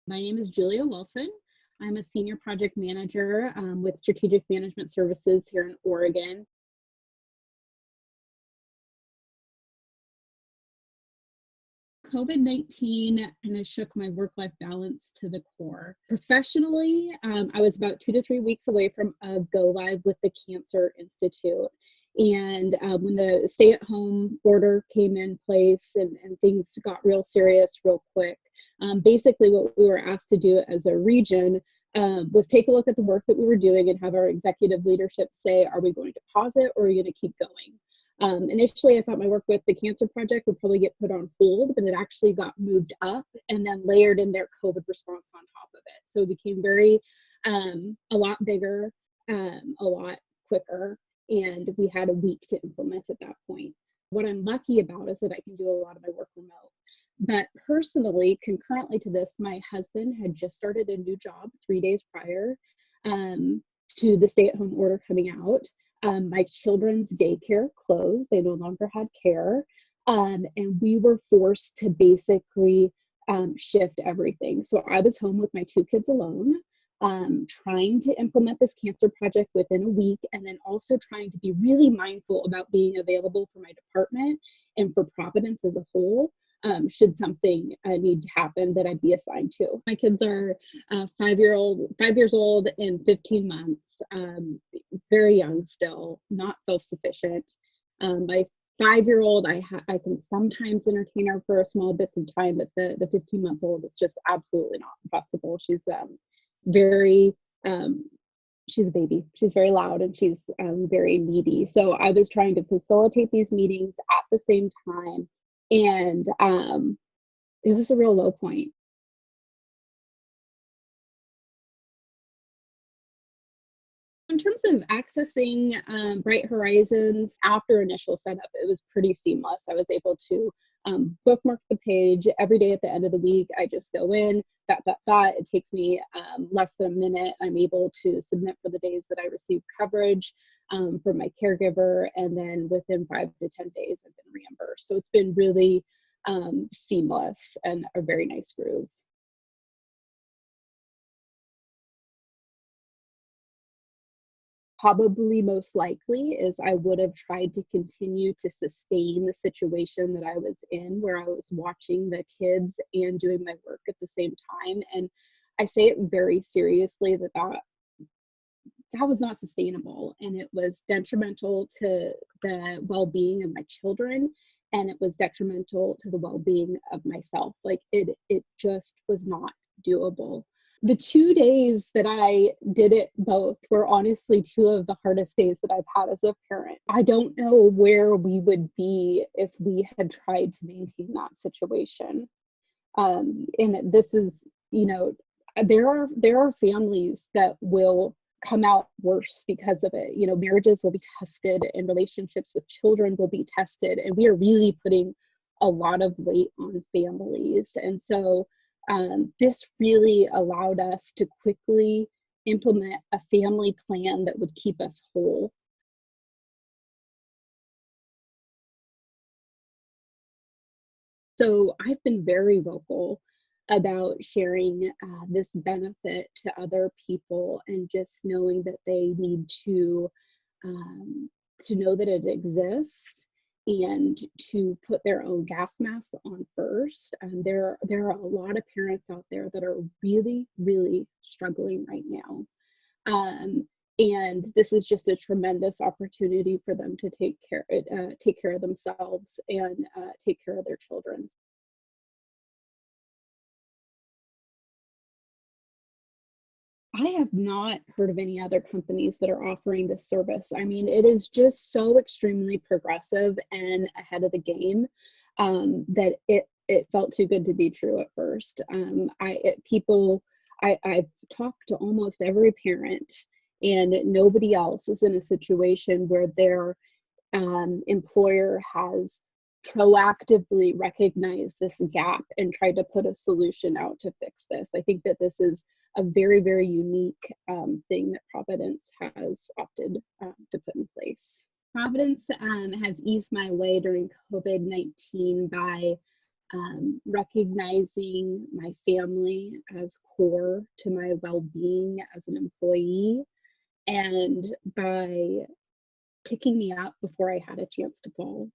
My name is Julia Wilson. I'm a senior project manager with Strategic Management Services here in Oregon. COVID-19 kind of shook my work-life balance to the core. Professionally, I was about 2 to 3 weeks away from a go live with the Cancer Institute. And when the stay-at-home order came in place and things got real serious real quick, basically what we were asked to do as a region was take a look at the work that we were doing and have our executive leadership say, are we going to pause it or are we going to keep going? Initially, I thought my work with the Cancer Project would probably get put on hold, but it actually got moved up and then layered in their COVID response on top of it. So it became a lot bigger, a lot quicker, and we had a week to implement at that point. What I'm lucky about is that I can do a lot of my work remote. But personally, concurrently to this, my husband had just started a new job 3 days prior to the stay-at-home order coming out. My children's daycare closed. They no longer had care. And we were forced to basically shift everything. So I was home with my 2 kids alone, trying to implement this cancer project within a week, and then also trying to be really mindful about being available for my department and for Providence as a whole. Should something need to happen that I'd be assigned to. My kids are 5 years old and 15 months, very young still, not self-sufficient. My 5-year-old, I can sometimes entertain her for small bits of time, but the 15-month-old is just absolutely not possible. She's she's a baby. She's very loud and she's very needy. So I was trying to facilitate these meetings at the same time. And it was a real low point. In terms of accessing Bright Horizons after initial setup, it was pretty seamless. I was able to bookmark the page every day at the end of the week. I just go in, It takes me less than a minute. I'm able to submit for the days that I receive coverage from my caregiver, and then within 5 to 10 days, I've been reimbursed. So it's been really seamless and a very nice groove. Probably most likely is I would have tried to continue to sustain the situation that I was in, where I was watching the kids and doing my work at the same time. And I say it very seriously that was not sustainable, and it was detrimental to the well-being of my children, and it was detrimental to the well-being of myself. Like it just was not doable. The 2 days that I did it both were honestly two of the hardest days that I've had as a parent. I don't know where we would be if we had tried to maintain that situation. And this is, there are families that will come out worse because of it. Marriages will be tested and relationships with children will be tested, and we are really putting a lot of weight on families. And so this really allowed us to quickly implement a family plan that would keep us whole. So I've been very vocal about sharing this benefit to other people, and just knowing that they need um, to know that it exists and to put their own gas mask on first. And there are a lot of parents out there that are really, really struggling right now. Um, and this is just a tremendous opportunity for them to take care of themselves and take care of their children. I have not heard of any other companies that are offering this service. I mean, it is just so extremely progressive and ahead of the game, that it felt too good to be true at first. I've talked to almost every parent, and nobody else is in a situation where their employer has proactively recognized this gap and tried to put a solution out to fix this. I think that this is a very, very unique thing that Providence has opted to put in place. Providence has eased my way during COVID-19 by recognizing my family as core to my well-being as an employee, and by picking me up before I had a chance to fall.